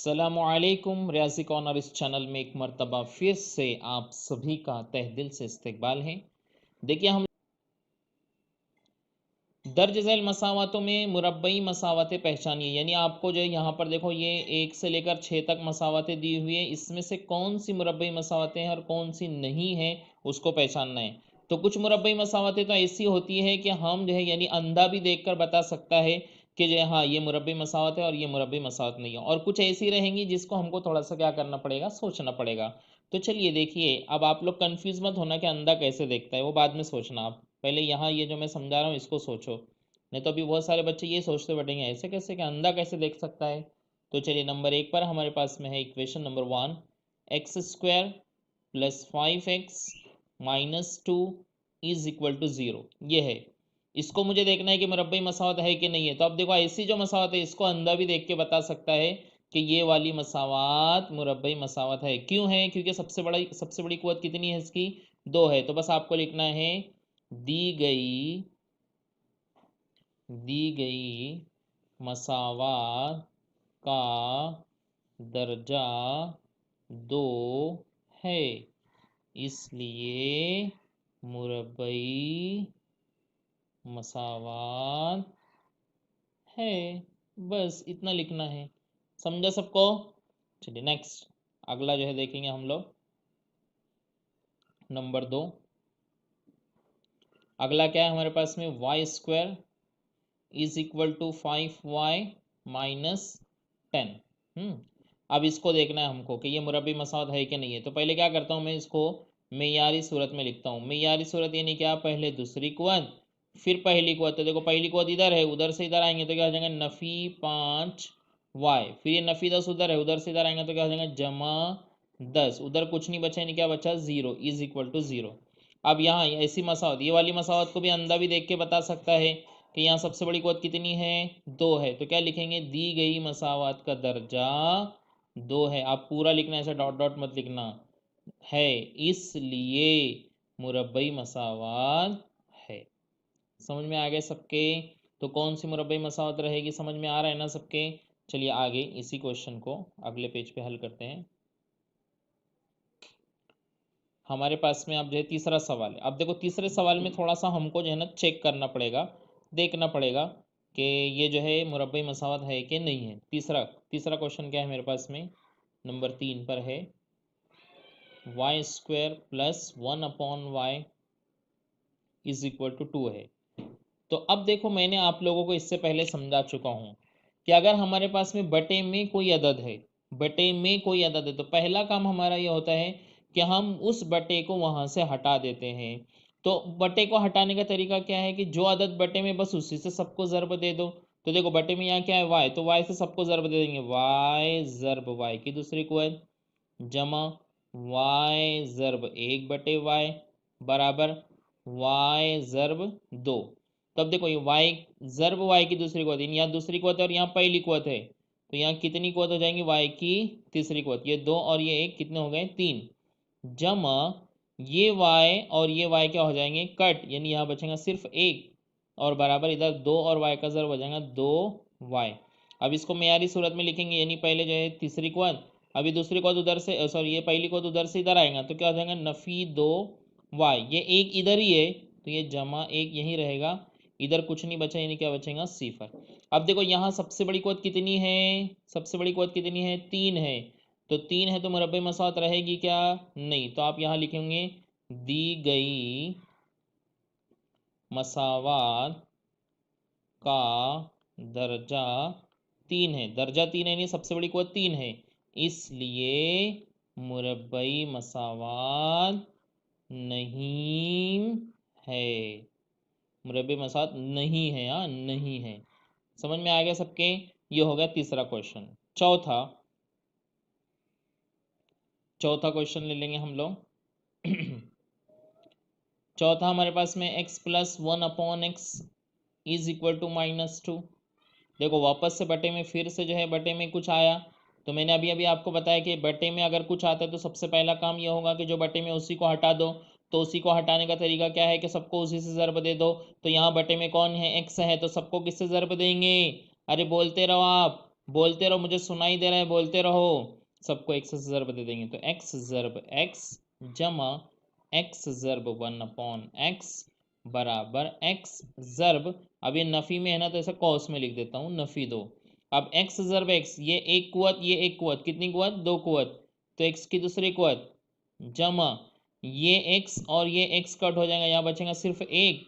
अस्सलामुअलैकुम रियाज़ी कॉर्नर इस चैनल में एक मर्तबा फिर से आप सभी का तहे दिल से इस्तकबाल है। देखिए हम दर्ज झैल मसावतों में मुरब्बई मसावतें पहचानिए, यानी आपको जो है यहाँ पर देखो ये 1 से लेकर 6 तक मसावतें दी हुई है, इसमें से कौन सी मुरब्बई मसावतें हैं और कौन सी नहीं है उसको पहचानना है। तो कुछ मुरब्बई मसावतें तो ऐसी होती है कि हम जो है यानी अंधा भी देखकर बता सकता है कि जो है हाँ ये मुरब्बई मसावत है और ये मुरब्बई मसावत नहीं है, और कुछ ऐसी रहेंगी जिसको हमको थोड़ा सा क्या करना पड़ेगा, सोचना पड़ेगा। तो चलिए देखिए, अब आप लोग कंफ्यूज मत होना कि अंधा कैसे देखता है, वो बाद में सोचना, आप पहले यहाँ ये जो मैं समझा रहा हूँ इसको सोचो। नहीं तो अभी बहुत सारे बच्चे ये सोचते बैठेंगे ऐसे कैसे, कि अंधा कैसे देख सकता है। तो चलिए नंबर 1 पर हमारे पास में है equation number 1, X square plus 5x minus 2 is equal to 0, ये है। इसको मुझे देखना है कि मुरब्बई मसावत है कि नहीं है। तो अब देखो ऐसी जो मसावत है इसको अंधा भी देख के बता सकता है कि ये वाली मसावत मुरब्बई मसावत है। क्यों है? क्योंकि सबसे बड़ी कुव्वत कितनी है इसकी, 2 है। तो बस आपको लिखना है दी गई दी गई मसावत का दर्जा 2 है, इसलिए मुरब्बई मसावत है। बस इतना लिखना है। समझा सबको? चलिए नेक्स्ट, अगला जो है देखेंगे हम लोग, नंबर 2। अगला क्या है हमारे पास में, Y square is equal to 5y minus 10। अब इसको देखना है हमको कि ये मुरब्बी मसावत है कि नहीं है। तो पहले क्या करता हूँ, मैं इसको मेयारी सूरत में लिखता हूँ। मेयारी सूरत यानी क्या, पहले दूसरी कुव्वत फिर पहली कुव्वत। तो देखो पहली कुव्वत इधर है, उधर से इधर आएंगे तो क्या हो जाएगा, नफ़ी 5y। फिर ये नफ़ी 10 उधर है, उधर से इधर आएंगे तो क्या हो जाएगा, जमा 10। उधर कुछ नहीं बचा, यानी क्या बचा, 0 इज इक्वल टू 0। अब यहाँ ऐसी मसावत, ये वाली मसावत को भी अंधा भी देख के बता सकता है कि यहाँ सबसे बड़ी कुव्वत कितनी है, 2 है। तो क्या लिखेंगे, दी गई मसावत का दर्जा 2 है। आप पूरा लिखना है, ऐसा डॉट डॉट मत लिखना है, इसलिए मुरब्बई मसावत है। समझ में आ गए सबके? तो कौन सी मुरब्बई मसावत रहेगी, समझ में आ रहा है ना सबके? चलिए आगे इसी क्वेश्चन को अगले पेज पे हल करते हैं। हमारे पास में अब जो है तीसरा सवाल है। अब देखो तीसरे सवाल में थोड़ा सा हमको जो है ना चेक करना पड़ेगा, देखना पड़ेगा कि ये जो है मुरब्बई मसावत है कि नहीं है। तीसरा तीसरा क्वेश्चन क्या है मेरे पास में, नंबर 3 पर है, Y square plus 1/y is equal to 2 है। तो अब देखो मैंने आप लोगों को इससे पहले समझा चुका हूँ कि अगर हमारे पास में बटे में कोई अदद है, बटे में कोई अदद है, तो पहला काम हमारा ये होता है कि हम उस बटे को वहाँ से हटा देते हैं। तो बटे को हटाने का तरीका क्या है कि जो अदद बटे में बस उसी से सबको ज़र्ब दे दो। तो देखो बटे में यहाँ क्या है, वाई, तो वाई से सबको ज़र्ब दे देंगे, वाई ज़र्ब वाई की दूसरी कुव्वत जमा वाई ज़र्ब 1/y बराबर वाई ज़र्ब 2। तब देखो ये वाई ज़र्ब वाई की दूसरी कुव्वत, यहाँ दूसरी कुव्वत है और यहाँ पहली कुव्वत है, तो यहाँ कितनी कुव्वत हो जाएंगी, वाई की तीसरी कुव्वत, ये 2 और ये 1 कितने हो गए, 3 जमा ये वाई और ये वाई क्या हो जाएंगे, कट, यानी यहाँ बचेगा सिर्फ 1 और बराबर इधर 2 और वाई का ज़र्ब हो जाएगा 2y। अब इसको मेयारी सूरत में लिखेंगे, यानी पहले जो है तीसरी कुव्वत, अभी दूसरी कुव्वत उधर से, सॉरी ये पहली कुव्वत उधर से इधर आएगा तो क्या हो जाएगा, नफ़ी 2y, ये एक इधर ही है तो ये जमा 1 यहीं रहेगा, इधर कुछ नहीं बचा, यानी क्या बचेगा, सिफर। अब देखो यहाँ सबसे बड़ी कुव्वत कितनी है, सबसे बड़ी कुव्वत कितनी है, 3 है। तो 3 है तो मुरब्बे मसावत रहेगी क्या, नहीं। तो आप यहाँ लिखेंगे दी गई मसावत का दर्जा 3 है, दर्जा 3 है, नहीं सबसे बड़ी कुव्वत 3 है, इसलिए मुरब्बई मसावत नहीं है। मुरब्बई मसावत नहीं है, हाँ नहीं है। समझ में आ गया सबके? ये हो गया तीसरा क्वेश्चन। चौथा चौथा क्वेश्चन ले लेंगे हम लोग। चौथा हमारे पास में x plus 1/x is equal to -2। देखो वापस से बटे में फिर से जो है बटे में कुछ आया, तो मैंने अभी अभी आपको बताया कि बटे में अगर कुछ आता है तो सबसे पहला काम यह होगा कि जो बटे में उसी को हटा दो। तो उसी को हटाने का तरीका क्या है कि सबको उसी से ज़र्ब दे दो। तो यहाँ बटे में कौन है, x है, तो सबको किससे ज़र्ब देंगे, अरे बोलते रहो आप, बोलते रहो, मुझे सुनाई दे रहा है, बोलते रहो। सबको x से ज़र्ब दे देंगे, तो x ज़र्ब x जमा x ज़र्ब 1/x बराबर x ज़र्ब, अब ये नफ़ी में है ना तो ऐसा कॉस में लिख देता हूँ, नफ़ी 2। अब x ज़र्ब x, ये एक कुवत, ये एक कुवत, कितनी कुवत? 2 कुवत, तो x की दूसरी कुवत जमा ये x और ये x कट हो जाएगा, यहाँ बचेगा सिर्फ एक,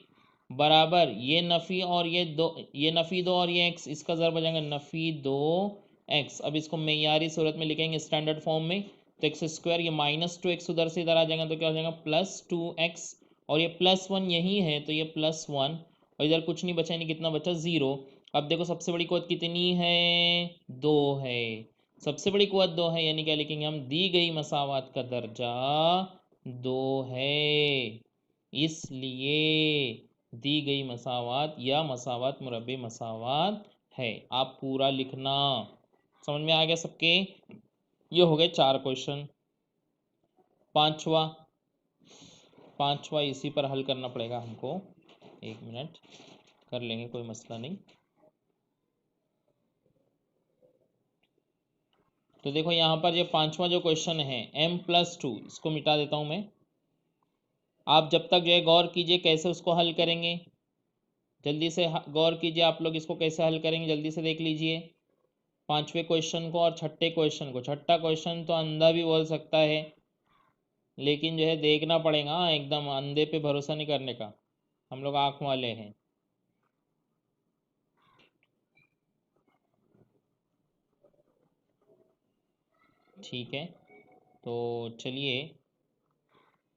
बराबर ये नफ़ी और ये दो, ये नफ़ी 2 और ये x, इसका ज़र्ब हो जाएगा नफ़ी 2x। अब इसको मेयारी सूरत में लिखेंगे स्टैंडर्ड फॉर्म में, तो एक्स स्क्वायर, ये -2x उधर से इधर आ जाएगा तो क्या हो जाएगा +2x, और ये +1 यही है तो ये +1, और इधर कुछ नहीं बचा, नहीं कितना बचा? 0। अब देखो सबसे बड़ी कुवत कितनी है? 2 है। सबसे बड़ी कुवत 2 है, यानी क्या लिखेंगे हम? दी गई मसावात का दर्जा 2 है, इसलिए दी गई मसावात या मसावात मुरब्बे मसावात है। आप पूरा लिखना। समझ में आ गया सबके? ये हो गए 4 क्वेश्चन। पांचवा इसी पर हल करना पड़ेगा हमको। 1 मिनट कर लेंगे, कोई मसला नहीं। तो देखो यहाँ पर ये 5वां जो क्वेश्चन है m+2, इसको मिटा देता हूँ मैं। आप जब तक जो है गौर कीजिए कैसे उसको हल करेंगे, जल्दी से गौर कीजिए आप लोग, इसको कैसे हल करेंगे जल्दी से देख लीजिए 5वें क्वेश्चन को और 6ठे क्वेश्चन को। 6ठा क्वेश्चन तो अंधा भी बोल सकता है, लेकिन जो है देखना पड़ेगा, एकदम अंधे पे भरोसा नहीं करने का, हम लोग आँख वाले हैं। ठीक है, तो चलिए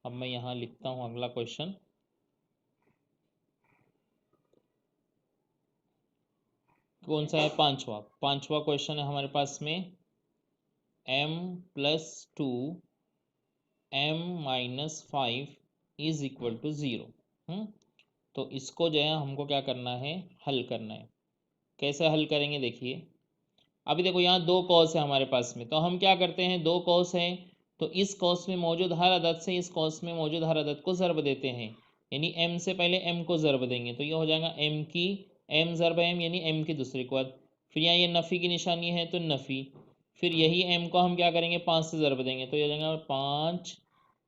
अब मैं यहाँ लिखता हूँ अगला क्वेश्चन। कौन सा है? पांचवा क्वेश्चन है हमारे पास में m+2 m-5 is equal to 0। तो इसको जो है हमको क्या करना है? हल करना है। कैसे हल करेंगे देखिए। अभी देखो यहाँ 2 कॉस है हमारे पास में, तो हम क्या करते हैं, 2 कॉस है तो इस कॉस में मौजूद हर अदद से इस कॉस में मौजूद हर अदद को ज़र्ब देते हैं, यानी m से पहले m को ज़र्ब देंगे तो ये हो जाएगा m ज़र्ब m, यानी m की दूसरी कुवत। फिर यहाँ ये नफ़ी की निशानी है तो नफ़ी, फिर यही m को हम क्या करेंगे? 5 से ज़र्ब देंगे तो ये हो जाएगा 5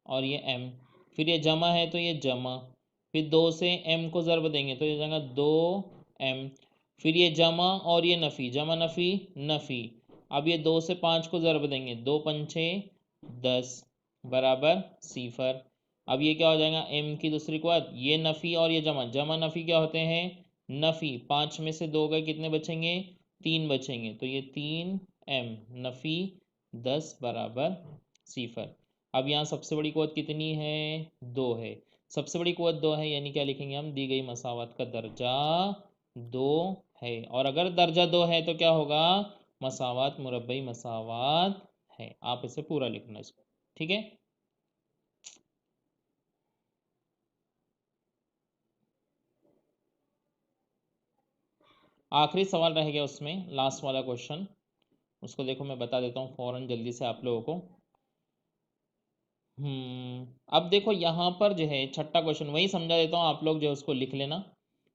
और ये m, फिर ये जमा है तो ये जमा, फिर 2 से m को ज़र्ब देंगे तो ये हो जाएगा 2m, फिर ये जमा और ये नफ़ी, जमा नफ़ी नफ़ी। अब ये 2 से 5 को ज़र्ब देंगे, 2 पंछे 10 बराबर 0। अब ये क्या हो जाएगा? m की दूसरी कुवत, ये नफ़ी और ये जमा, जमा नफ़ी क्या होते हैं? नफ़ी। 5 में से 2 गए, कितने बचेंगे? 3 बचेंगे, तो ये 3m नफ़ी 10 बराबर 0। अब यहाँ सबसे बड़ी कुवत कितनी है? 2 है। सबसे बड़ी कुवत 2 है, यानी क्या लिखेंगे हम? दी गई मसावत का दर्जा 2 है, और अगर दर्जा 2 है तो क्या होगा? मसावत मुरब्बई मसावत है। आप इसे पूरा लिखना इसको, ठीक है। आखिरी सवाल रह गया उसमें, लास्ट वाला क्वेश्चन, उसको देखो मैं बता देता हूँ फ़ौरन जल्दी से आप लोगों को। अब देखो यहाँ पर जो है 6ठा क्वेश्चन वही समझा देता हूँ, आप लोग जो है उसको लिख लेना।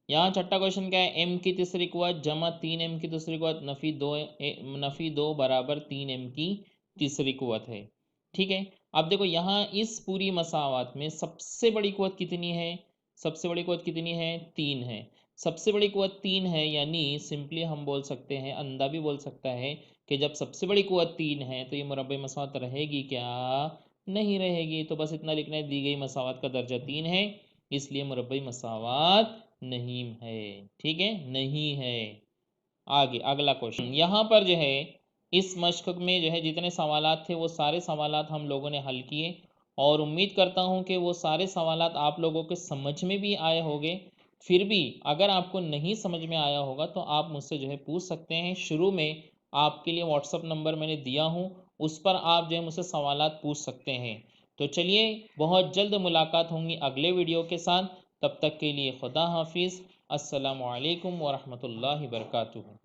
यहाँ 6ठा क्वेश्चन क्या है? m की तीसरी कुवत जमा 3m की दूसरी कुवत नफ़ी 2 बराबर 3m की तीसरी कुवत है, ठीक है। अब देखो यहाँ इस पूरी मसावत में सबसे बड़ी कुवत कितनी है? सबसे बड़ी कुवत कितनी है? 3 है। सबसे बड़ी कुवत 3 है, यानी सिंपली हम बोल सकते हैं, अंधा भी बोल सकता है कि जब सबसे बड़ी कुवत 3 है तो ये मुरब्बे मसावत रहेगी क्या? नहीं रहेगी। तो बस इतना लिखना है, दी गई मसावत का दर्जा 3 है, इसलिए मुरब्बई मसावत नहीं है, ठीक है, नहीं है। आगे अगला क्वेश्चन, यहाँ पर जो है इस मश्क में जो है जितने सवालात थे वो सारे सवालात हम लोगों ने हल किए, और उम्मीद करता हूँ कि वो सारे सवालात आप लोगों के समझ में भी आए होंगे। फिर भी अगर आपको नहीं समझ में आया होगा तो आप मुझसे जो है पूछ सकते हैं। शुरू में आपके लिए व्हाट्सअप नंबर मैंने दिया हूँ, उस पर आप जो है मुझसे सवालात पूछ सकते हैं। तो चलिए, बहुत जल्द मुलाकात होंगी अगले वीडियो के साथ। तब तक के लिए खुदा हाफिज़। अस्सलामु अलैकुम वरहमतुल्लाहि वबरकातुहू।